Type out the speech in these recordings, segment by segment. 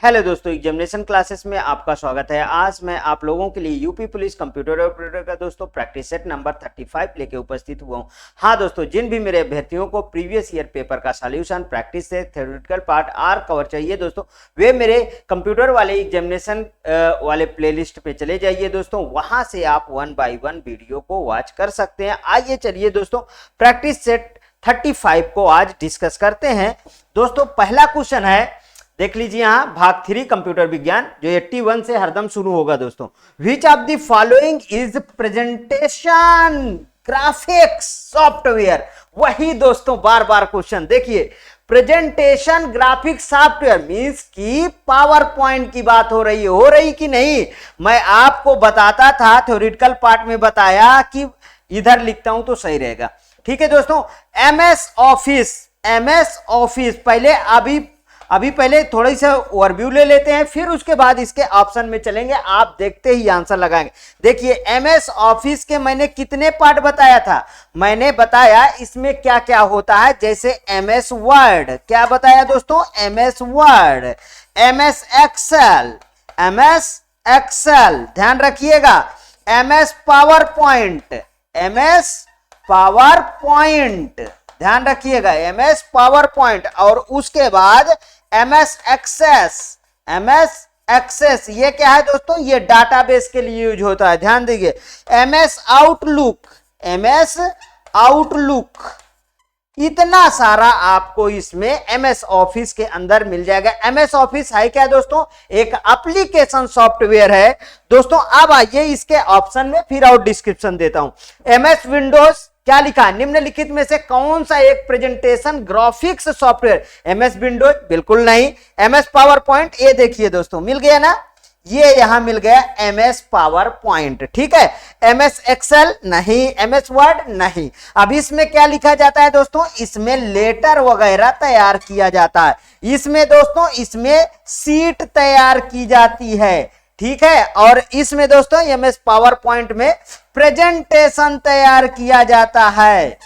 Hello दोस्तों, examination classes में आपका स्वागत है। आज मैं आप लोगों के लिए यूपी पुलिस कंप्यूटर ऑपरेटर का दोस्तों प्रैक्टिस सेट नंबर 35 लेके उपस्थित हुआ हूं। हाँ दोस्तों, जिन भी मेरे अभ्यर्थियों को प्रीवियस ईयर पेपर का solution, practice set, theoretical part आर कवर चाहिए दोस्तों, वे मेरे कंप्यूटर वाले एग्जामिनेशन वाले प्लेलिस्ट पे चले जाइए दोस्तों। वहां से आप 1 बाय 1 वीडियो को वॉच कर सकते हैं। आइए चलिए दोस्तों, प्रैक्टिस सेट 35 को आज डिस्कस करते हैं। दोस्तों पहला क्वेश्चन है, देख लीजिए यहां भाग 3 कंप्यूटर विज्ञान जो 81 से हरदम शुरू होगा दोस्तों। Which of the following is presentation graphics software. वही दोस्तों बार बार क्वेश्चन देखिए, प्रेजेंटेशन ग्राफिक्स सॉफ्टवेयर मींस की पावर पॉइंट की बात हो रही कि नहीं। मैं आपको बताता था, थ्योरेटिकल पार्ट में बताया कि इधर लिखता हूं तो सही रहेगा। ठीक है दोस्तों, एमएस ऑफिस पहले पहले थोड़ी सा ओवरव्यू ले लेते हैं, फिर उसके बाद इसके ऑप्शन में चलेंगे। आप देखते ही आंसर लगाएंगे। देखिए एमएस ऑफिस के मैंने कितने पार्ट बताया था, मैंने बताया इसमें क्या क्या होता है। जैसे एमएस वर्ड, क्या बताया दोस्तों, एमएस वर्ड, एमएस एक्सेल, ध्यान रखिएगा, एमएस पावर पॉइंट, ध्यान रखिएगा, एमएस पावर पॉइंट, और उसके बाद एमएस एक्सेस, ये क्या है दोस्तों, ये डाटाबेस के लिए यूज होता है, ध्यान दीजिए। एमएस आउटलुक, इतना सारा आपको इसमें एमएस ऑफिस के अंदर मिल जाएगा। एमएस ऑफिस है क्या दोस्तों, एक एप्लीकेशन सॉफ्टवेयर है दोस्तों। अब आइए इसके ऑप्शन में फिर और डिस्क्रिप्शन देता हूं। एमएस विंडोज, क्या लिखा है, निम्नलिखित में से कौन सा एक presentation graphics software, MS Windows बिल्कुल नहीं, एमएस पावर पॉइंट, ये देखिए दोस्तों मिल गया ना, ये यहां मिल गया एमएस पावर पॉइंट। ठीक है, एमएस एक्सेल नहीं, एमएस वर्ड नहीं। अब इसमें क्या लिखा जाता है दोस्तों, इसमें लेटर वगैरह तैयार किया जाता है। इसमें दोस्तों, इसमें सीट तैयार की जाती है। ठीक है, और इसमें दोस्तों एमएस पावर पॉइंट में प्रेजेंटेशन तैयार किया जाता है।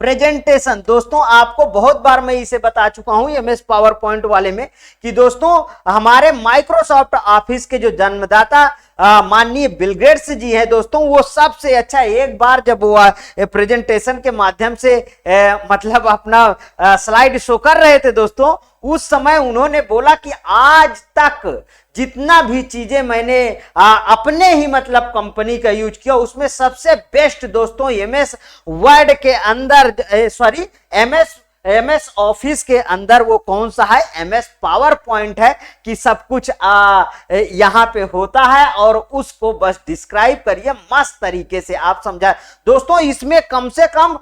प्रेजेंटेशन दोस्तों आपको बहुत बार मैं इसे बता चुका हूं एमएस पावर पॉइंट वाले में कि दोस्तों हमारे माइक्रोसॉफ्ट ऑफिस के जो जन्मदाता माननीय बिल गेट्स जी हैं दोस्तों, वो सबसे अच्छा, एक बार जब वो प्रेजेंटेशन के माध्यम से मतलब अपना स्लाइड शो कर रहे थे दोस्तों, उस समय उन्होंने बोला कि आज तक जितना भी चीजें मैंने अपने ही मतलब कंपनी का यूज किया, उसमें सबसे बेस्ट दोस्तों एमएस वर्ड के अंदर, सॉरी एमएस ऑफिस के अंदर वो कौन सा है, एमएस पावर पॉइंट है कि सब कुछ यहां पे होता है और उसको बस डिस्क्राइब करिए मस्त तरीके से, आप समझा दोस्तों। इसमें कम से कम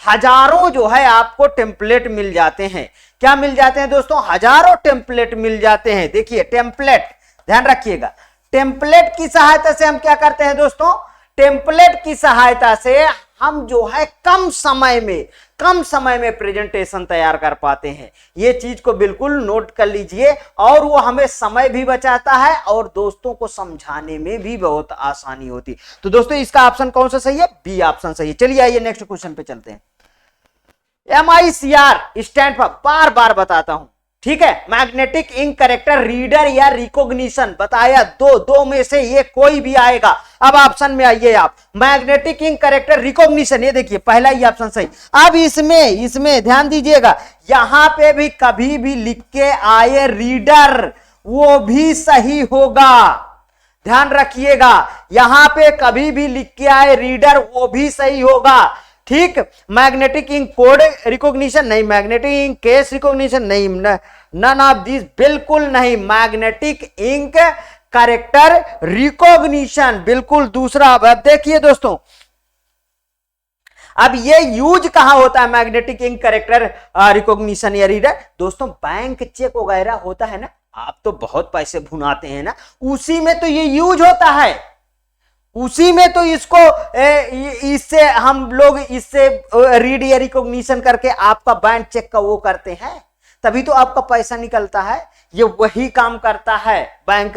हजारों जो है आपको टेम्पलेट मिल जाते हैं। क्या मिल जाते हैं दोस्तों, हजारों टेम्पलेट मिल जाते हैं। देखिए टेम्पलेट, ध्यान रखिएगा, टेम्पलेट की सहायता से हम क्या करते हैं दोस्तों, टेम्पलेट की सहायता से हम जो है कम समय में प्रेजेंटेशन तैयार कर पाते हैं। ये चीज को बिल्कुल नोट कर लीजिए, और वो हमें समय भी बचाता है और दोस्तों को समझाने में भी बहुत आसानी होती। तो दोस्तों इसका ऑप्शन कौन सा सही है, बी ऑप्शन सही है। चलिए आइए नेक्स्ट क्वेश्चन पे चलते हैं। MICR स्टैंड फॉर, बार बार बताता हूं, ठीक है, मैग्नेटिक इंक कैरेक्टर रीडर या रिकॉग्निशन, बताया दो में से ये कोई भी आएगा। अब ऑप्शन में आइए आप, मैग्नेटिक इंक कैरेक्टर रिकॉग्निशन, ये देखिए पहला ही ऑप्शन सही। अब इसमें ध्यान दीजिएगा, यहां पे भी कभी भी लिख के आए रीडर, वो भी सही होगा, ध्यान रखिएगा। यहां पे कभी भी लिख के आए रीडर, वो भी सही होगा। ठीक, मैग्नेटिक इंक कोड रिकॉग्निशन नहीं, मैग्नेटिक इंक केस रिकॉग्निशन नहीं, नन ऑफ दिस बिल्कुल नहीं। मैग्नेटिक इंक कैरेक्टर रिकॉग्निशन बिल्कुल दूसरा। अब देखिए दोस्तों, अब ये यूज कहां होता है मैग्नेटिक इंक कैरेक्टर रिकॉग्निशन या रीडर दोस्तों, बैंक चेक वगैरह होता है ना, आप तो बहुत पैसे भुनाते हैं ना, उसी में तो ये यूज होता है, उसी में तो इसको इससे हम लोग इससे रीड या रिकॉग्निशन करके आपका बैंक चेक का वो करते हैं, तभी तो आपका पैसा निकलता है। ये वही काम करता है, बैंक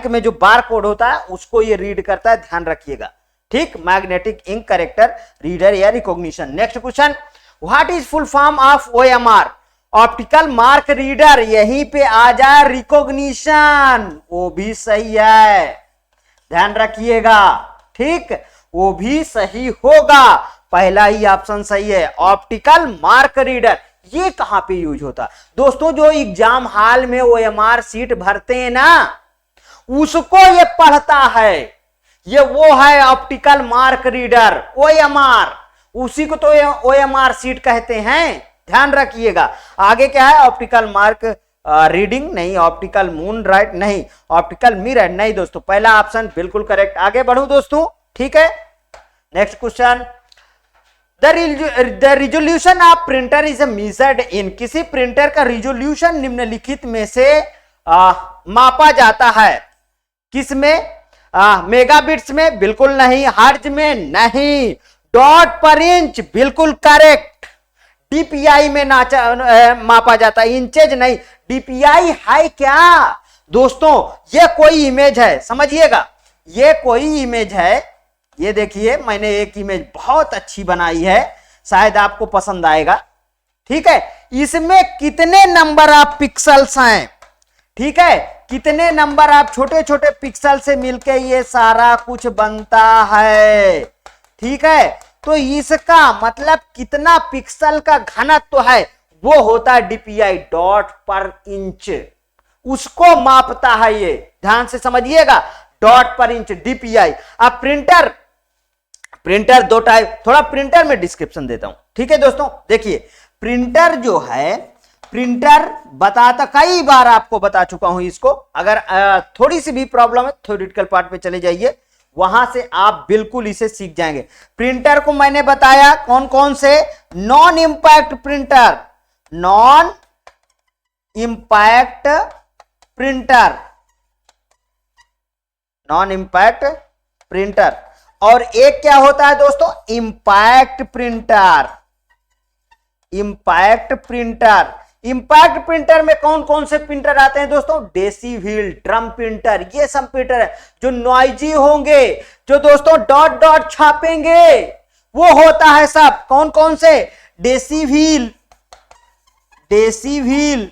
में जो बार कोड होता है उसको ये रीड करता है, ध्यान रखिएगा। ठीक, मैग्नेटिक इंक कैरेक्टर रीडर या recognition. Next question, what is full form of OMR? Optical mark reader, यहीं पे आ जाए रिकॉग्निशन, वो भी सही है, ध्यान रखिएगा, ठीक, वो भी सही होगा, पहला ही ऑप्शन सही है, ऑप्टिकल मार्क रीडर। ये कहां पे यूज होता दोस्तों? जो एग्जाम हॉल में ओएमआर सीट भरते हैं ना, उसको ये पढ़ता है, ये वो है ऑप्टिकल मार्क रीडर, ओएमआर, उसी को तो ओएमआर सीट कहते हैं, ध्यान रखिएगा। आगे क्या है? ऑप्टिकल मार्क रीडिंग नहीं, ऑप्टिकल मून राइट नहीं, ऑप्टिकल मिरर नहीं दोस्तों, पहला ऑप्शन बिल्कुल करेक्ट। आगे बढ़ू दोस्तों, ठीक है। Next question, the resolution of printer is measured in, किसी प्रिंटर का रिजोल्यूशन निम्नलिखित में से मापा जाता है, किस में? मेगाबिट्स में? बिल्कुल नहीं। हर्ट्ज में? नहीं। डॉट पर इंच? बिल्कुल करेक्ट। डीपीआई में मापा जाता है, इंचेज नहीं। डीपीआई है क्या दोस्तों? ये कोई इमेज है, समझिएगा, ये कोई इमेज है, ये देखिए मैंने एक इमेज बहुत अच्छी बनाई है, शायद आपको पसंद आएगा, ठीक है। इसमें कितने नंबर ऑफ पिक्सल्स हैं, ठीक है, कितने नंबर ऑफ छोटे छोटे पिक्सल से मिलके ये सारा कुछ बनता है, ठीक है। तो इसका मतलब कितना पिक्सल का घनत्व है वो होता है डीपीआई, डॉट पर इंच, उसको मापता है ये, ध्यान से समझिएगा, डॉट पर इंच डीपीआई। अब प्रिंटर दो टाइप, थोड़ा प्रिंटर में डिस्क्रिप्शन देता हूं, ठीक है दोस्तों। देखिए प्रिंटर जो है, प्रिंटर बताता, कई बार आपको बता चुका हूं इसको, अगर थोड़ी सी भी प्रॉब्लम है थ्योरेटिकल पार्ट पे चले जाइए, वहां से आप बिल्कुल इसे सीख जाएंगे। प्रिंटर को मैंने बताया कौन कौन से, non impact printer, non impact printer, non impact printer, और एक क्या होता है दोस्तों, impact printer, impact printer. Impact printer में कौन कौन से प्रिंटर आते हैं दोस्तों? डेसीव्हील, ड्रम प्रिंटर, ये सब प्रिंटर है जो नॉइजी होंगे, जो दोस्तों डॉट डॉट छापेंगे, वो होता है सब, कौन कौन से? डेसीव्हील, डेसीव्हील,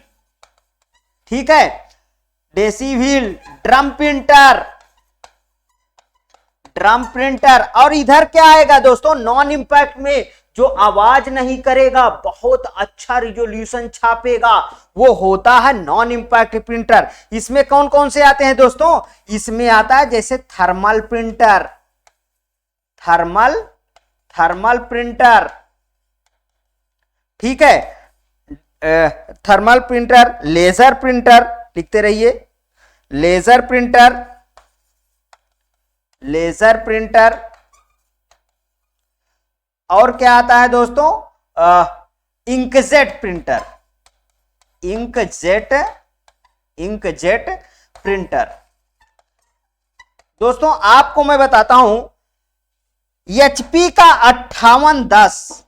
ठीक है, डेसीव्हील, ड्रम प्रिंटर, ड्रम प्रिंटर। और इधर क्या आएगा दोस्तों? नॉन इंपैक्ट में जो आवाज नहीं करेगा, बहुत अच्छा रिजोल्यूशन छापेगा, वो होता है नॉन इंपैक्ट प्रिंटर। इसमें कौन कौन से आते हैं दोस्तों? इसमें आता है जैसे थर्मल प्रिंटर, थर्मल प्रिंटर, ठीक है, थर्मल प्रिंटर, लेजर प्रिंटर, लिखते रहिए, लेजर प्रिंटर, लेजर प्रिंटर। और क्या आता है दोस्तों? Inkjet printer, inkjet printer. दोस्तों आपको मैं बताता हूं, एचपी का 5810,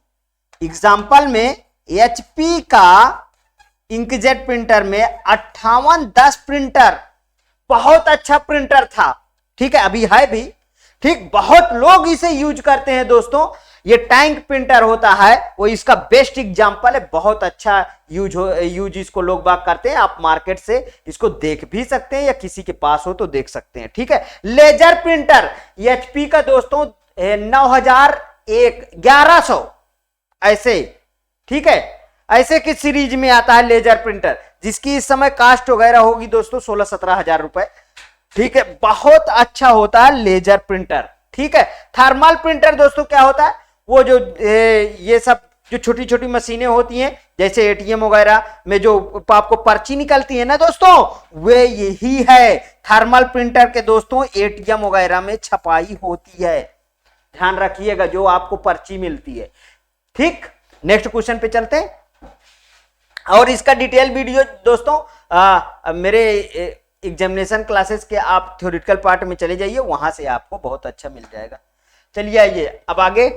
एग्जाम्पल में एचपी का इंकजेट प्रिंटर में 5810 प्रिंटर बहुत अच्छा प्रिंटर था, ठीक है, अभी है भी, ठीक, बहुत लोग इसे यूज करते हैं दोस्तों। ये टैंक प्रिंटर होता है, वो इसका बेस्ट एग्जांपल है, बहुत अच्छा यूज इसको लोग बाग करते हैं। आप मार्केट से इसको देख भी सकते हैं या किसी के पास हो तो देख सकते हैं, ठीक है। लेजर प्रिंटर एचपी का दोस्तों 9001, 1100 ऐसे, ठीक है, ऐसे की सीरीज में आता है लेजर प्रिंटर, जिसकी इस समय कास्ट वगैरह होगी दोस्तों 16-17 हजार रुपए, ठीक है, बहुत अच्छा होता है लेजर प्रिंटर, ठीक है। थर्मल प्रिंटर दोस्तों क्या होता है? वो जो ये सब जो छोटी छोटी मशीनें होती हैं, जैसे एटीएम वगैरह में जो आपको पर्ची निकलती है ना दोस्तों, वे यही है थर्मल प्रिंटर के दोस्तों, एटीएम वगैरह में छपाई होती है, ध्यान रखिएगा, जो आपको पर्ची मिलती है, ठीक। नेक्स्ट क्वेश्चन पे चलते हैं, और इसका डिटेल वीडियो दोस्तों मेरे एग्जामिनेशन क्लासेस के आप थ्योरेटिकल पार्ट में चले जाइए, वहां से आपको बहुत अच्छा मिल जाएगा। चलिए आइए अब आगे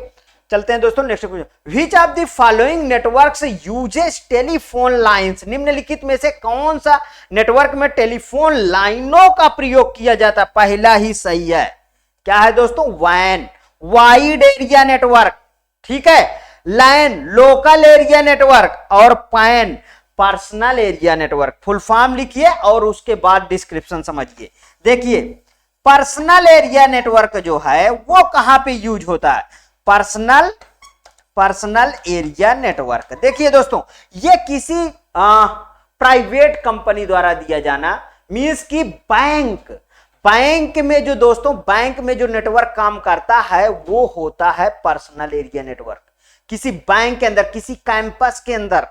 चलते हैं दोस्तों। Next question, which of the following networks uses telephone lines, निम्नलिखित में से कौन सा नेटवर्क में टेलीफोन लाइनों का प्रयोग किया जाता? पहला ही सही है, क्या है दोस्तों? वैन, वाइड एरिया नेटवर्क, ठीक है, लैन, लोकल एरिया नेटवर्क, और pan, personal area network. Full form लिखिए और उसके बाद डिस्क्रिप्शन समझिए। देखिए पर्सनल एरिया नेटवर्क जो है वो कहां पे यूज होता है? Personal area network. देखिए दोस्तों, ये किसी प्राइवेट कंपनी द्वारा दिया जाना, मींस कि बैंक में जो दोस्तों, बैंक में जो नेटवर्क काम करता है वो होता है पर्सनल एरिया नेटवर्क। किसी बैंक के अंदर, किसी कैंपस के अंदर,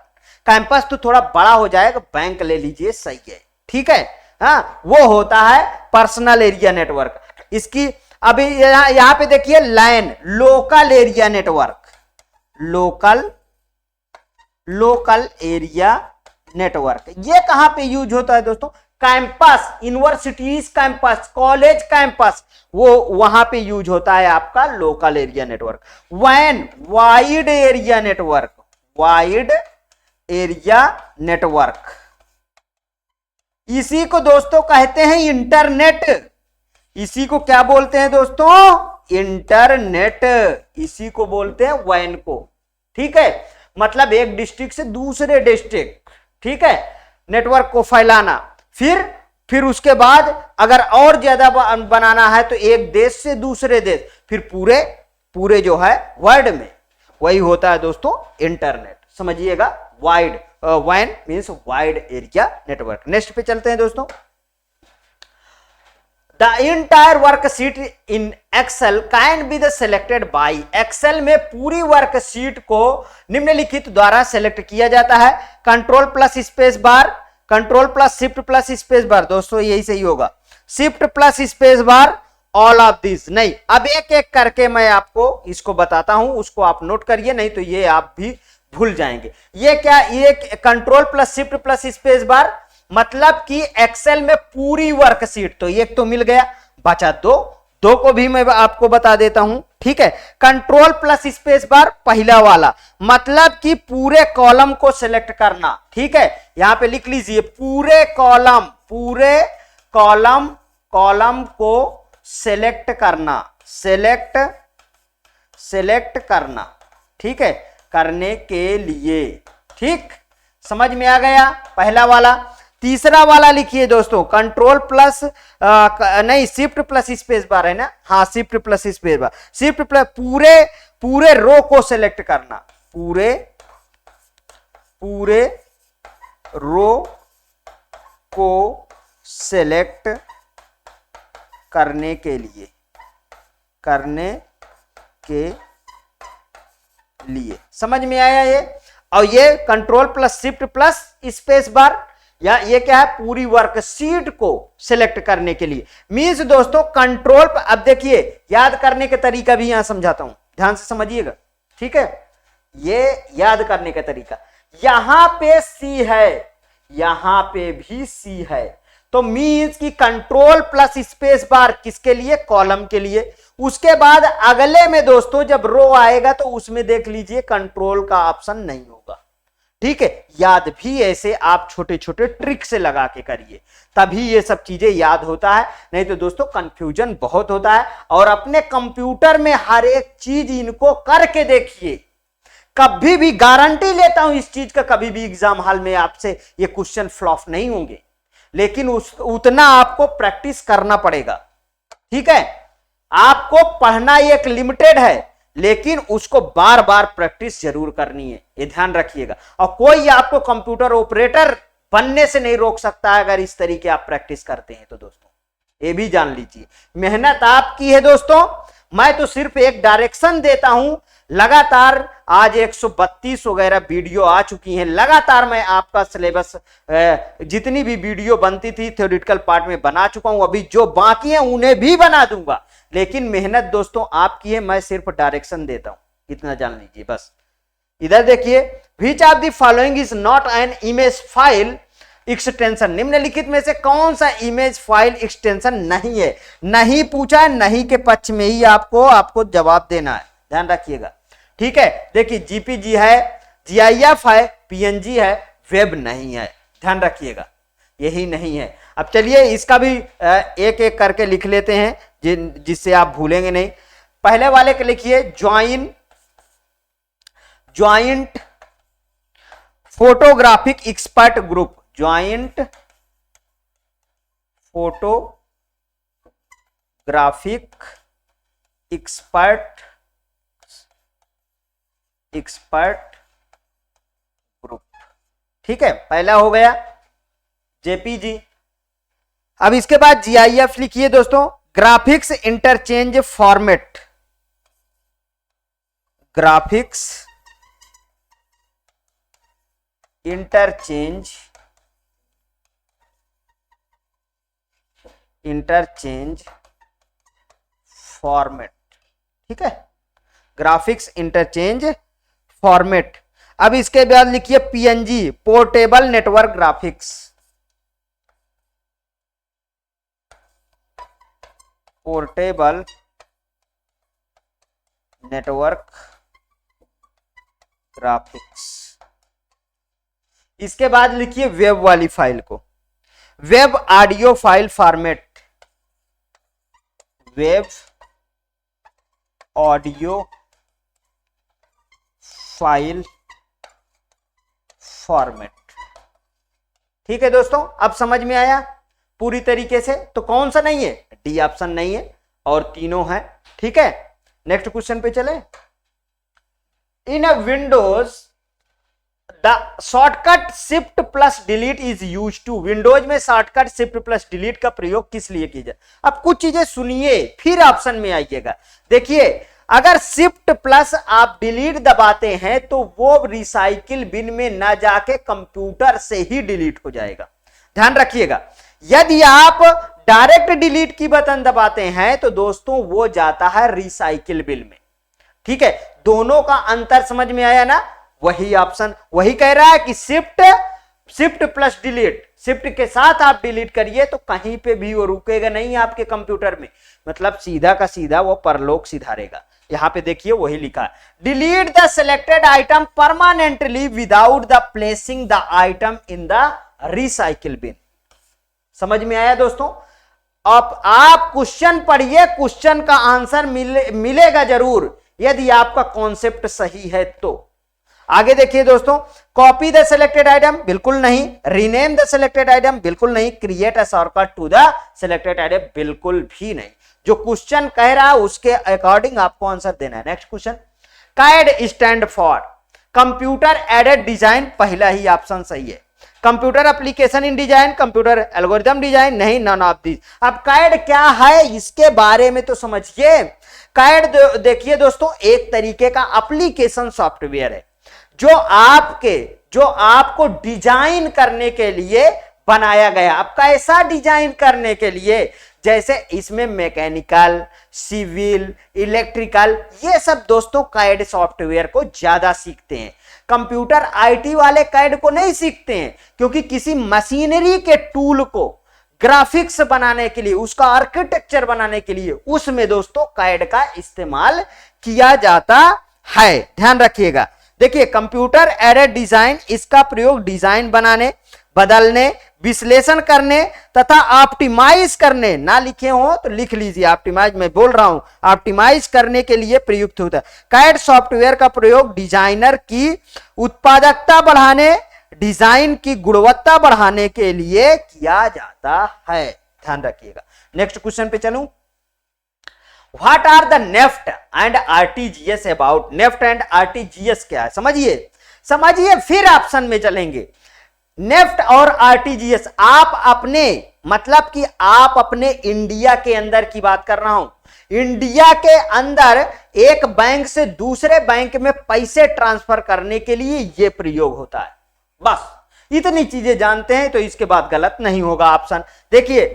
कैंपस तो थोड़ा बड़ा हो जाएगा, बैंक ले लीजिए, सही है, ठीक है। हाँ, वो होता है पर्सनल एरिया नेटवर्क। इसकी अभी यहां पे देखिए line, local area network, local area network, ये कहां पे यूज होता है दोस्तों? Campus, universities campus, college campus, वो वहां पे यूज होता है आपका लोकल एरिया नेटवर्क। वैन, wide area network, wide area network, इसी को दोस्तों कहते हैं इंटरनेट। इसी को क्या बोलते हैं दोस्तों? इंटरनेट। इसी को बोलते हैं वैन को, ठीक है। मतलब एक डिस्ट्रिक्ट से दूसरे डिस्ट्रिक्ट, ठीक है, नेटवर्क को फैलाना। फिर उसके बाद अगर और ज्यादा बनाना है तो एक देश से दूसरे देश, फिर पूरे जो है वर्ल्ड में, वही होता है दोस्तों इंटरनेट। समझिएगा, वाइड, वैन means wide area network. Next पे चलते हैं दोस्तों। The entire worksheet in Excel can be selected by Excel में पूरी वर्कशीट को निम्नलिखित द्वारा सेलेक्ट किया जाता है। Control plus space bar, control plus shift plus space bar, दोस्तों यही सही होगा, shift plus space bar, all of this नहीं। अब एक एक करके मैं आपको इसको बताता हूं, उसको आप नोट करिए, नहीं तो ये आप भी भूल जाएंगे। ये क्या, ये control plus shift plus space bar मतलब कि एक्सेल में पूरी वर्कशीट, तो एक तो मिल गया, बचा दो को भी मैं आपको बता देता हूं, ठीक है। कंट्रोल प्लस स्पेस बार पहला वाला, मतलब कि पूरे कॉलम को सिलेक्ट करना, ठीक है। यहां पे लिख लीजिए पूरे कॉलम को सिलेक्ट करना, ठीक है, करने के लिए, ठीक, समझ में आ गया पहला वाला। तीसरा वाला लिखिए दोस्तों, कंट्रोल प्लस नहीं, शिफ्ट प्लस स्पेस बार है ना, हाँ, shift plus space bar, shift plus पूरे रो को सिलेक्ट करना, पूरे रो को सिलेक्ट करने के लिए, समझ में आया ये। और ये control plus shift plus space bar, या ये क्या है, पूरी वर्कशीट को सिलेक्ट करने के लिए। मींस दोस्तों कंट्रोल, अब देखिए याद करने का तरीका भी यहां समझाता हूं, ध्यान से समझिएगा, ठीक है। ये याद करने का तरीका, यहां पे सी है, यहां पे भी सी है, तो मींस की कंट्रोल प्लस स्पेस बार किसके लिए? कॉलम के लिए। उसके बाद अगले में दोस्तों जब रो आएगा तो उसमें देख लीजिए कंट्रोल का ऑप्शन नहीं होगा, ठीक है। याद भी ऐसे आप छोटे छोटे ट्रिक से लगा के करिए, तभी ये सब चीजें याद होता है, नहीं तो दोस्तों कंफ्यूजन बहुत होता है। और अपने कंप्यूटर में हर एक चीज इनको करके देखिए, कभी भी गारंटी लेता हूं इस चीज का, कभी भी एग्जाम हॉल में आपसे ये क्वेश्चन फ्लॉप नहीं होंगे, लेकिन उतना आपको प्रैक्टिस करना पड़ेगा, ठीक है। आपको पढ़ना एक लिमिटेड है, लेकिन उसको बार बार प्रैक्टिस जरूर करनी है, ये ध्यान रखिएगा। और कोई आपको कंप्यूटर ऑपरेटर बनने से नहीं रोक सकता है अगर इस तरीके आप प्रैक्टिस करते हैं तो दोस्तों, ये भी जान लीजिए। मेहनत आपकी है दोस्तों, मैं तो सिर्फ एक डायरेक्शन देता हूं। लगातार आज 132 वगैरह वीडियो आ चुकी हैं, लगातार मैं आपका सिलेबस जितनी भी वीडियो बनती थी थ्योरेटिकल पार्ट में बना चुका हूं, अभी जो बाकी हैं उन्हें भी बना दूंगा, लेकिन मेहनत दोस्तों आपकी है, मैं सिर्फ डायरेक्शन देता हूं, इतना जान लीजिए बस। इधर देखिए, which of the following is not an image file extension, निम्नलिखित में से कौन सा इमेज फाइल एक्सटेंशन नहीं है? नहीं पूछा है, नहीं के पक्ष में ही आपको जवाब देना है, ध्यान रखिएगा, ठीक है। देखिए जीपीजी है, जीआईएफ है, पीएनजी है, वेब नहीं है, ध्यान रखिएगा, यही नहीं है। अब चलिए इसका भी एक एक करके लिख लेते हैं जिससे आप भूलेंगे नहीं। पहले वाले के लिखिए joint photographic expert group, joint photographic expert group. ठीक है, पहला हो गया जेपीजी। अब इसके बाद जीआईएफ लिखिए दोस्तों, graphics interchange format, graphics interchange format. ठीक है, ग्राफिक्स इंटरचेंज फॉर्मेट। अब इसके बाद लिखिए PNG, portable network graphics, portable network graphics. इसके बाद लिखिए वेब वाली फाइल को, web audio file format, web audio file format. ठीक है दोस्तों, अब समझ में आया पूरी तरीके से? तो कौन सा नहीं है? डी ऑप्शन नहीं है और तीनों है। ठीक है, नेक्स्ट क्वेश्चन पे चले। In a Windows the shortcut shift plus delete is use to, Windows में शॉर्टकट शिफ्ट प्लस डिलीट का प्रयोग किस लिए किया जाए? अब कुछ चीजें सुनिए फिर ऑप्शन में आइएगा। देखिए, अगर शिफ्ट प्लस आप डिलीट दबाते हैं तो वो रिसाइकिल बिन में ना जाके कंप्यूटर से ही डिलीट हो जाएगा, ध्यान रखिएगा। यदि आप डायरेक्ट डिलीट की बटन दबाते हैं तो दोस्तों वो जाता है रिसाइकिल बिन में। ठीक है, दोनों का अंतर समझ में आया ना? वही ऑप्शन वही कह रहा है कि शिफ्ट प्लस डिलीट, शिफ्ट के साथ आप डिलीट करिए तो कहीं पे भी वो रुकेगा नहीं आपके कंप्यूटर में, मतलब सीधा का सीधा वो परलोक सिधारेगा। यहां पे देखिए वही लिखा है, delete the selected item permanently without the placing the item in the recycle bin. समझ में आया दोस्तों? अब आप क्वेश्चन पढ़िए, क्वेश्चन का आंसर मिलेगा जरूर यदि आपका कॉन्सेप्ट सही है तो। आगे देखिए दोस्तों, कॉपी द सिलेक्टेड आइटम बिल्कुल नहीं, रीनेम द सिलेक्टेड आइटम बिल्कुल नहीं, create a shortcut to the selected item बिल्कुल भी नहीं। जो क्वेश्चन कह रहा है उसके अकॉर्डिंग आपको आंसर देना है। Next question, CAD stand for computer aided design, पहला ही ऑप्शन सही है। Computer application in design, computer algorithm design, नहीं, नन ऑफ दिस। अब कैड क्या है इसके बारे में तो समझिए। कैड देखिए दोस्तों, एक तरीके का एप्लीकेशन सॉफ्टवेयर है जो आपको डिजाइन करने के लिए बनाया गया। अब कैसा डिजाइन करने के लिए? जैसे इसमें मैकेनिकल, सिविल, इलेक्ट्रिकल, ये सब दोस्तों कैड सॉफ्टवेयर को ज्यादा सीखते हैं। कंप्यूटर आईटी वाले कैड को नहीं सीखते हैं, क्योंकि किसी मशीनरी के टूल को ग्राफिक्स बनाने के लिए, उसका आर्किटेक्चर बनाने के लिए, उसमें दोस्तों कैड का इस्तेमाल किया जाता है, ध्यान रखिएगा। देखिए, कंप्यूटर एडेड डिजाइन, इसका प्रयोग डिजाइन बनाने, बदलने, विश्लेषण करने तथा ऑप्टिमाइज करने, ना लिखे हो तो लिख लीजिए, ऑप्टिमाइज मैं बोल रहा हूं, ऑप्टिमाइज करने के लिए प्रयुक्त होता है। कैड सॉफ्टवेयर का प्रयोग डिजाइनर की उत्पादकता बढ़ाने, डिजाइन की गुणवत्ता बढ़ाने के लिए किया जाता है, ध्यान रखिएगा। नेक्स्ट क्वेश्चन पे चलूं। What are the NEFT and RTGS about? NEFT and RTGS क्या है समझिए फिर ऑप्शन में चलेंगे। नेफ्ट और आरटीजीएस, आप अपने मतलब कि आप अपने इंडिया के अंदर की बात कर रहा हूं। इंडिया के अंदर एक बैंक से दूसरे बैंक में पैसे ट्रांसफर करने के लिए यह प्रयोग होता है। बस इतनी चीजें जानते हैं तो इसके बाद गलत नहीं होगा ऑप्शन। देखिए,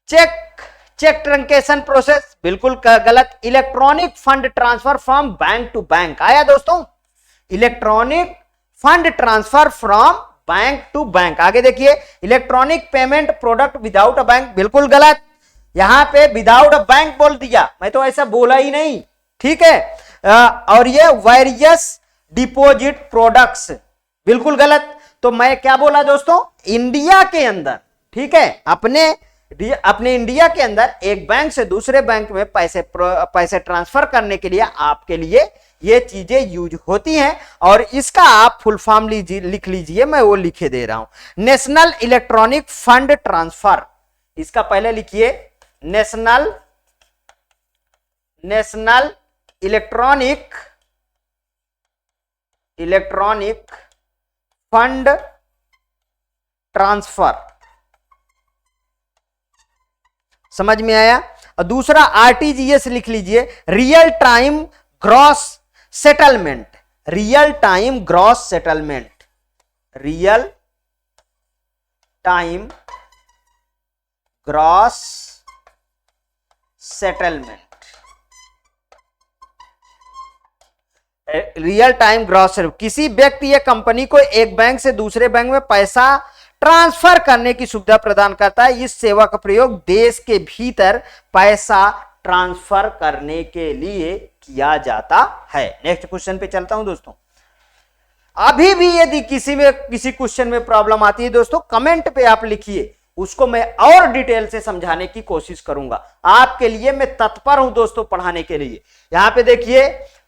चेक ट्रंकेशन प्रोसेस बिल्कुल गलत। Electronic fund transfer from bank to bank आया दोस्तों, electronic fund transfer from bank to bank. आगे देखिए, electronic payment product without a bank बिल्कुल गलत। यहां पे विदाउट अ बैंक बोल दिया, मैं तो ऐसा बोला ही नहीं, ठीक है। और ये वेरियस डिपॉजिट प्रोडक्ट्स बिल्कुल गलत। तो मैं क्या बोला दोस्तों, इंडिया के अंदर, ठीक है, अपने इंडिया के अंदर एक बैंक से दूसरे बैंक में पैसे ट्रांसफर करने के लिए आपके लिए ये चीजें यूज होती हैं। और इसका आप फुल फॉर्म लिख लीजिए, मैं वो लिखे दे रहा हूं। नेशनल इलेक्ट्रॉनिक फंड ट्रांसफर, इसका पहले लिखिए नेशनल इलेक्ट्रॉनिक फंड ट्रांसफर, समझ में आया। और दूसरा आरटीजीएस लिख लीजिए, real time gross settlement, real time gross settlement, real time gross settlement, real time gross, किसी व्यक्ति या कंपनी को एक बैंक से दूसरे बैंक में पैसा ट्रांसफर करने की सुविधा प्रदान करता है। इस सेवा का प्रयोग देश के भीतर पैसा ट्रांसफर करने के लिए किया जाता है। नेक्स्ट क्वेश्चन पे चलता हूं दोस्तों। अभी भी यदि किसी क्वेश्चन में प्रॉब्लम आती है दोस्तों, कमेंट पे आप लिखिए, उसको मैं और डिटेल से समझाने की कोशिश करूंगा। आपके लिए मैं तत्पर हूं दोस्तों पढ़ाने के लिए। यहां पे देखिए,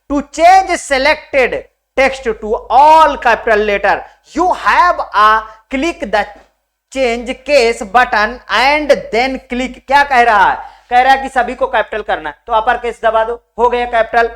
to change selected text to all capital letter you have a click the change case button and then click. क्या कह रहा है? कह रहा है कि सभी को कैपिटल करना है, तो अपर केस दबा दो, हो गया कैपिटल।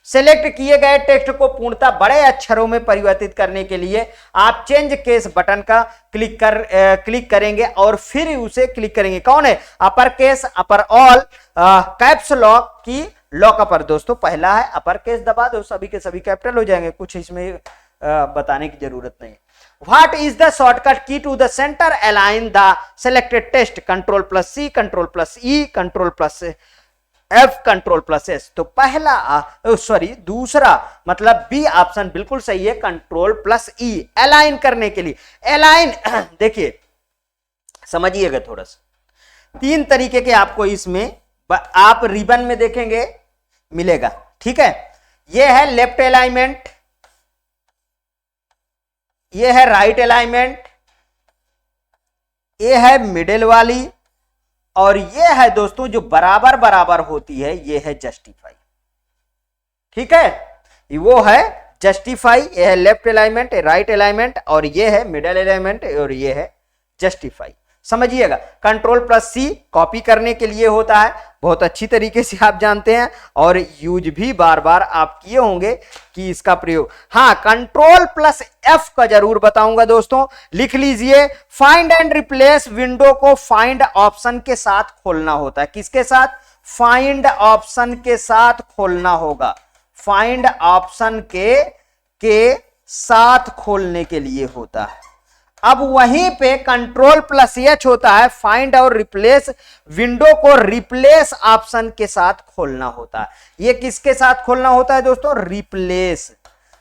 सेलेक्ट किए गए टेक्स्ट को पूर्णतः बड़े अक्षरों में परिवर्तित करने के लिए आप चेंज केस बटन का क्लिक करेंगे और फिर उसे क्लिक करेंगे। कौन है? अपर केस, अपर ऑल, कैप्स लॉक की लॉक अपर दोस्तों पहला है, अपर केस दबा दो, सभी के सभी कैपिटल हो जाएंगे, कुछ इसमें बताने की जरूरत नहीं। What is the shortcut key to the center align the selected text? Control plus C, Control plus E, Control plus F, Control plus S। तो पहला दूसरा मतलब बी ऑप्शन बिल्कुल सही है, कंट्रोल प्लस ई, अलाइन करने के लिए। अलाइन देखिए समझिएगा थोड़ा सा, तीन तरीके के आपको इसमें आप रिबन में देखेंगे मिलेगा, ठीक है। ये है लेफ्ट अलाइनमेंट, ये है राइट अलाइनमेंट, ये है मिडिल वाली, और ये है दोस्तों जो बराबर बराबर होती है, ये है जस्टिफाई, ठीक है। वो है जस्टिफाई, ये है लेफ्ट अलाइनमेंट, राइट अलाइनमेंट, और ये है मिडिल अलाइनमेंट, और ये है जस्टिफाई। समझिएगा, कंट्रोल प्लस सी कॉपी करने के लिए होता है, बहुत अच्छी तरीके से आप जानते हैं, और यूज भी बार बार आप किए होंगे कि इसका प्रयोग। हाँ, कंट्रोल प्लस एफ का जरूर बताऊंगा दोस्तों, लिख लीजिए। फाइंड एंड रिप्लेस विंडो को फाइंड ऑप्शन के साथ खोलना होता है। किसके साथ? फाइंड ऑप्शन के साथ खोलना होगा, फाइंड ऑप्शन के साथ खोलने के लिए होता है। अब वहीं पे कंट्रोल प्लस एच होता है, फाइंड और रिप्लेस विंडो को रिप्लेस ऑप्शन के साथ खोलना होता है। ये किसके साथ खोलना होता है दोस्तों?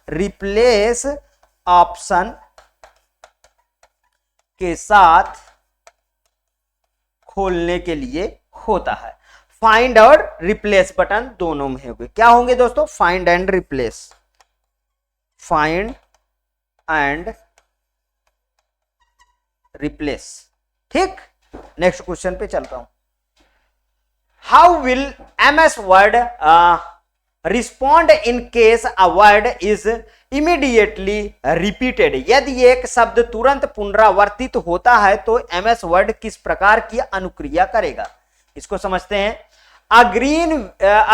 रिप्लेस ऑप्शन के साथ खोलने के लिए होता है। फाइंड और रिप्लेस बटन दोनों में होंगे। क्या होंगे दोस्तों? Find and replace, find and replace, ठीक। नेक्स्ट क्वेश्चन पे चलता हूं। How will MS word respond in case a word is immediately repeated? यदि एक शब्द तुरंत पुनरावर्तित होता है तो एमएस वर्ड किस प्रकार की अनुक्रिया करेगा? इसको समझते हैं। A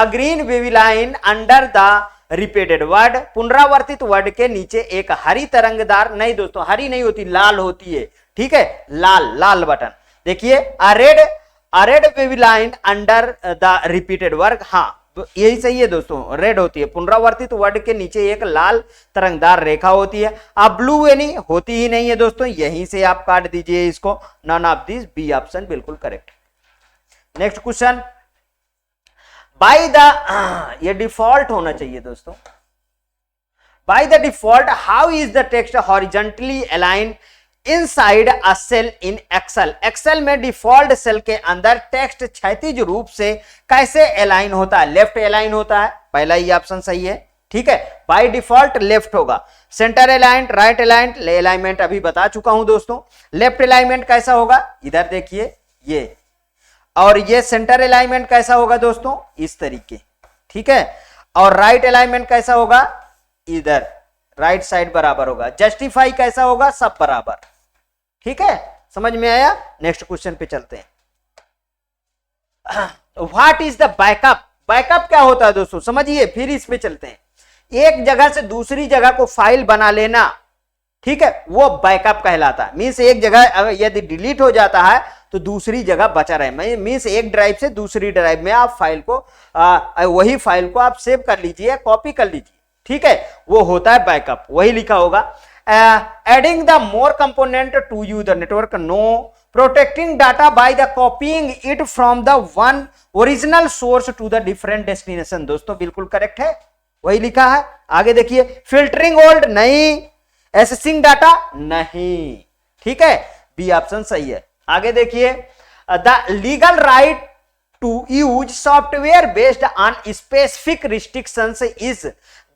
green wavy line under the repeated word, पुनरावर्तित वर्ड के नीचे एक हरी तरंगदार, नहीं दोस्तों हरी नहीं होती, लाल होती है, ठीक है, लाल बटन। देखिए, a red wavy line under the repeated word, हाँ यही सही है दोस्तों, रेड होती है। पुनरावर्तित वर्ड के नीचे एक लाल तरंगदार रेखा होती है। अब ब्लू यानी होती ही नहीं है दोस्तों, यहीं से आप काट दीजिए इसको, none of this, B option बिल्कुल correct. Next question, by the, ये डिफॉल्ट होना चाहिए दोस्तों। By the default how is the text horizontally align inside a cell in Excel? Excel में डिफॉल्ट सेल के अंदर टेक्स्ट क्षैतिज रूप से कैसे अलाइन होता है? लेफ्ट अलाइन होता है, पहला ही ऑप्शन सही है, ठीक है। बाय डिफॉल्ट लेफ्ट होगा। Centre aligned, right aligned, alignment अभी बता चुका हूं दोस्तों। लेफ्ट अलाइनमेंट कैसा होगा? इधर देखिए ये, और ये सेंटर अलाइनमेंट कैसा होगा दोस्तों? इस तरीके, ठीक है। और राइट अलाइनमेंट कैसा होगा, इधर राइट साइड बराबर होगा। जस्टिफाई कैसा होगा, सब बराबर। ठीक है, समझ में आया। नेक्स्ट क्वेश्चन पे चलते हैं। What is the backup, backup क्या होता है दोस्तों, समझिए, फिर इस पे चलते हैं। एक जगह से दूसरी जगह को फाइल बना लेना, ठीक है, वो बैकअप कहलाता है। मीन्स एक जगह यदि डिलीट हो जाता है तो दूसरी जगह बचा रहे, मीन्स एक ड्राइव से दूसरी ड्राइव में आप फाइल को वही फाइल को आप सेव कर लीजिए, कॉपी कर लीजिए, ठीक है, वो होता है बैकअप। वही लिखा होगा। Adding the more component to you the network, no. Protecting data by the copying it from the one original source to the different destination, दोस्तों बिल्कुल करेक्ट है, वही लिखा है। आगे देखिए, फिल्टरिंग ओल्ड, नहीं। एसेसिंग डाटा, नहीं, ठीक है, बी ऑप्शन सही है। आगे देखिए, the legal right to use software based on specific restrictions is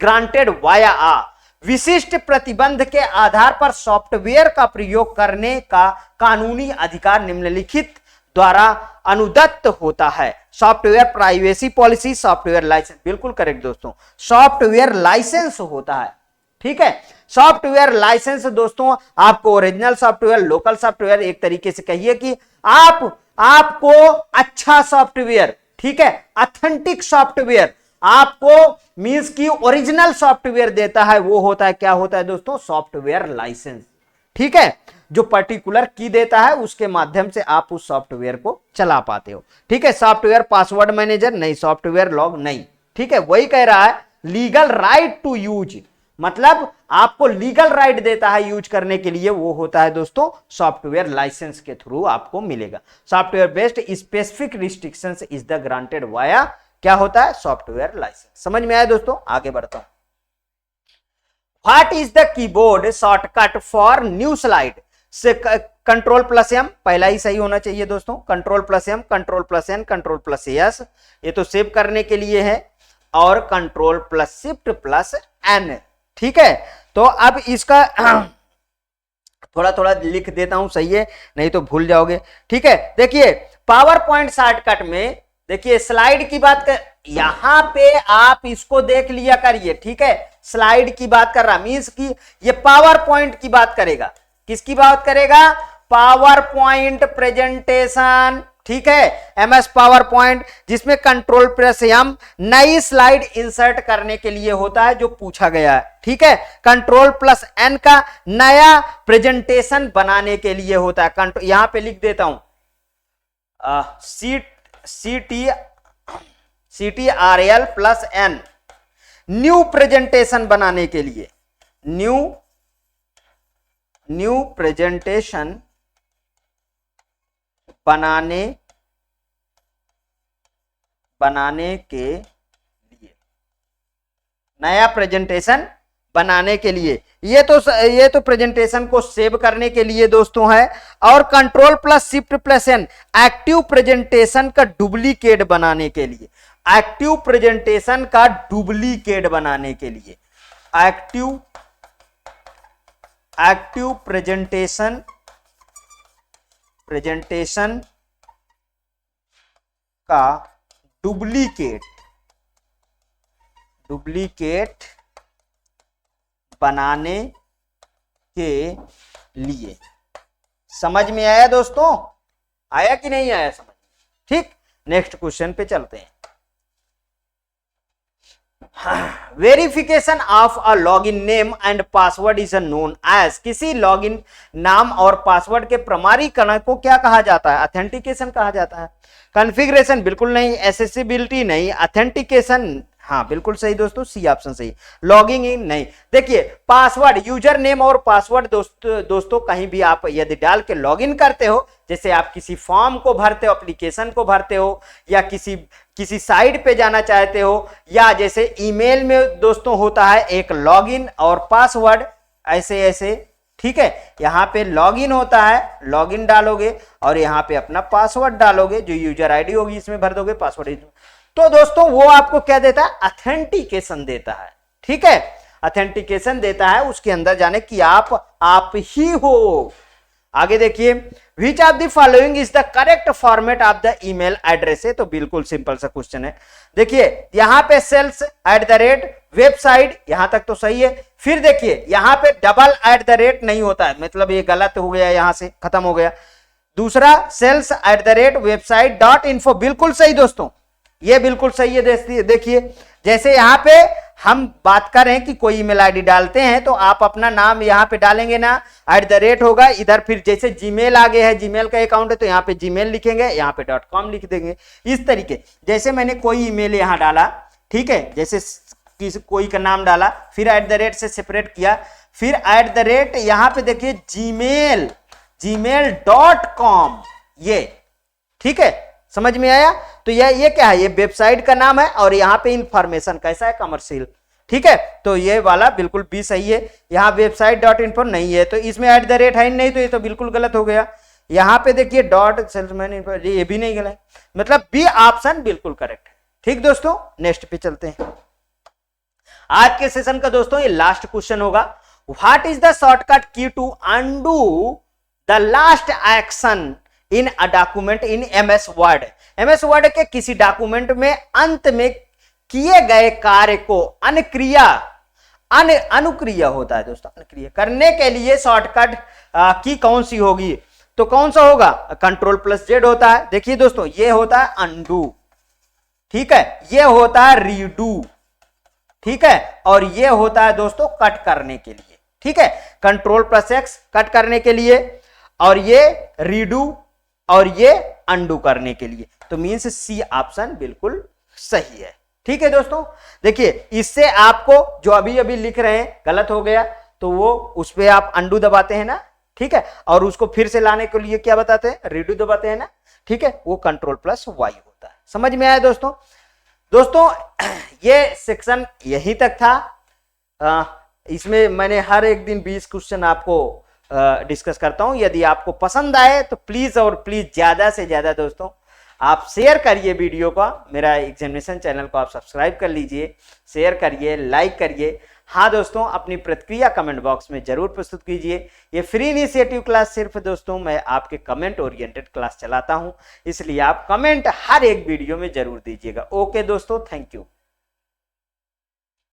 granted via ah, विशिष्ट प्रतिबंध के आधार पर सॉफ्टवेयर का प्रयोग करने का कानूनी अधिकार निम्नलिखित द्वारा अनुदत्त होता है। Software privacy policy, software licence, बिल्कुल करेक्ट दोस्तों, सॉफ्टवेयर लाइसेंस होता है, ठीक है। सॉफ्टवेयर लाइसेंस दोस्तों आपको ओरिजिनल सॉफ्टवेयर, लोकल सॉफ्टवेयर, एक तरीके से कहिए कि आपको अच्छा सॉफ्टवेयर, ठीक है, ऑथेंटिक सॉफ्टवेयर आपको मींस की ओरिजिनल सॉफ्टवेयर देता है, वो होता है, क्या होता है दोस्तों, सॉफ्टवेयर लाइसेंस, ठीक है, जो पर्टिकुलर की देता है उसके माध्यम से आप उस सॉफ्टवेयर को चला पाते हो, ठीक है। सॉफ्टवेयर पासवर्ड मैनेजर नहीं, सॉफ्टवेयर लॉग नहीं, ठीक है, वही कह रहा है। लीगल राइट टू यूज, मतलब आपको लीगल राइट देता है यूज करने के लिए, वो होता है दोस्तों सॉफ्टवेयर लाइसेंस के थ्रू आपको मिलेगा। Software based specific restrictions is the granted via, क्या होता है, सॉफ्टवेयर लाइसेंस। समझ में आया दोस्तों, आगे बढ़ता हूं। What is the keyboard shortcut for new slide, से कंट्रोल प्लस एम, पहला ही सही होना चाहिए दोस्तों, control plus M, control plus N, control plus S, ये तो सेव करने के लिए है, और control plus shift plus N, ठीक है। तो अब इसका थोड़ा थोड़ा लिख देता हूं, सही है, नहीं तो भूल जाओगे, ठीक है। देखिए पावर पॉइंट शॉर्टकट में, देखिए स्लाइड की बात कर, यहां पे आप इसको देख लिया करिए, ठीक है, स्लाइड की बात कर रहा, मींस की ये पावर पॉइंट की बात करेगा, किसकी बात करेगा, पावर पॉइंट प्रेजेंटेशन, ठीक है, एमएस पावर पॉइंट, जिसमें कंट्रोल प्लस एम नई स्लाइड इंसर्ट करने के लिए होता है, जो पूछा गया है, ठीक है। कंट्रोल प्लस एन का नया प्रेजेंटेशन बनाने के लिए होता है। यहां पे लिख देता हूं CTRL plus N, new presentation बनाने के लिए, न्यू प्रेजेंटेशन बनाने के लिए, नया प्रेजेंटेशन बनाने के लिए, ये तो प्रेजेंटेशन को सेव करने के लिए दोस्तों है। और control plus shift plus an active presentation का डुप्लीकेट बनाने के लिए, एक्टिव प्रेजेंटेशन का डुप्लीकेट बनाने के लिए, एक्टिव प्रेजेंटेशन का डुप्लीकेट बनाने के लिए। समझ में आया दोस्तों, आया कि नहीं आया समझ, ठीक। नेक्स्ट क्वेश्चन पे चलते हैं। Verification of a login name and password is known as, किसी लॉगिन नाम और पासवर्ड के प्रमाणीकरण को क्या कहा जाता है, ऑथेंटिकेशन कहा जाता है। कॉन्फ़िगरेशन बिल्कुल नहीं, एक्सेसिबिलिटी नहीं, ऑथेंटिकेशन हाँ बिल्कुल सही दोस्तों, सी ऑप्शन सही। लॉगिंग इन नहीं। देखिए पासवर्ड, यूजर नेम और पासवर्ड दोस्तों कहीं भी आप यदि डाल के लॉगिन करते हो, जैसे आप किसी फॉर्म को भरते हो, एप्लीकेशन को भरते हो, या किसी साइट पे जाना चाहते हो, या जैसे ईमेल में दोस्तों होता है एक लॉगिन और पासवर्ड, ऐसे, ठीक है। यहाँ पे लॉगिन होता है, लॉगिन डालोगे और यहाँ पे अपना पासवर्ड डालोगे, जो यूजर आईडी होगी इसमें भर दोगे, पासवर्ड। तो दोस्तों वो आपको क्या देता है, ऑथेंटिकेशन देता है, ठीक है, ऑथेंटिकेशन देता है उसके अंदर जाने कि आप ही हो, आगे देखिए, which of the following is the correct format of the email address है, तो बिल्कुल सिंपल सा क्वेश्चन है। देखिए यहां पे sales at the rate website, यहां तक तो सही है। फिर देखिए यहां पे डबल एट द रेट नहीं होता है, मतलब ये गलत हो गया, यहां से खत्म हो गया। दूसरा sales at the rate website dot info, बिल्कुल सही दोस्तों, ये बिल्कुल सही है। देखिए जैसे यहां पे हम बात कर रहे हैं कि कोई ईमेल आईडी डालते हैं तो आप अपना नाम यहां पे डालेंगे ना, एट द रेट होगा इधर, फिर जैसे जीमेल आगे है, जीमेल का अकाउंट है तो यहाँ पे जीमेल लिखेंगे, यहाँ पे .com लिख देंगे। इस तरीके जैसे मैंने कोई ईमेल यहां डाला, ठीक है, जैसे किसी कोई का नाम डाला, फिर एट द रेट से सेपरेट किया, फिर एट द रेट यहां पे देखिए gmail.com, ये ठीक है, समझ में आया। तो ये क्या है, ये वेबसाइट का नाम है और यहाँ पे इंफॉर्मेशन कैसा है, कमर्शियल, ठीक है। तो ये वाला बिल्कुल भी सही है। यहाँ वेबसाइट.info नहीं है तो इसमें एट द रेट है नहीं, तो ये तो बिल्कुल गलत हो गया। यहाँ पे देखिए डॉट सेल्समैन, ये भी नहीं गलत, मतलब बी ऑप्शन बिल्कुल करेक्ट है। ठीक दोस्तों, नेक्स्ट पे चलते हैं। आज के सेशन का दोस्तों ये लास्ट क्वेश्चन होगा, what is the shortcut key to undo the last action in a document in MS Word. MS Word के किसी डॉक्यूमेंट में अंत में किए गए कार्य को अनुक्रिया होता है दोस्तों, अनुक्रिया करने के लिए शॉर्टकट की कौन सी होगी, तो कौन सा होगा, Ctrl+Z होता है। देखिए दोस्तों ये होता है अनडू, ठीक है, ये होता है रीडू, ठीक है, और ये होता है दोस्तों कट करने के लिए, ठीक है, Ctrl+X कट करने के लिए, और ये रीडू और ये अनडू करने के लिए। तो मींस सी ऑप्शन बिल्कुल सही है। ठीक है दोस्तों, देखिए इससे आपको जो अभी अभी लिख रहे हैं गलत हो गया तो वो उस पे आप अनडू दबाते हैं ना, ठीक है, और उसको फिर से लाने के लिए क्या बताते हैं, रीडू दबाते हैं ना, ठीक है, वो Ctrl+Y होता है। समझ में आया दोस्तों। दोस्तों ये सेक्शन यहीं तक था। इसमें मैंने हर एक दिन 20 क्वेश्चन आपको डिस्कस करता हूं। यदि आपको पसंद आए तो प्लीज और प्लीज ज्यादा से ज्यादा दोस्तों आप शेयर करिए वीडियो का, मेरा एग्जामिनेशन चैनल को आप सब्सक्राइब कर लीजिए, शेयर करिए, लाइक करिए। हाँ दोस्तों, अपनी प्रतिक्रिया कमेंट बॉक्स में जरूर प्रस्तुत कीजिए। ये फ्री इनिशिएटिव क्लास सिर्फ दोस्तों मैं आपके कमेंट ओरिएंटेड क्लास चलाता हूं, इसलिए आप कमेंट हर एक वीडियो में जरूर दीजिएगा। ओके दोस्तों, थैंक यू।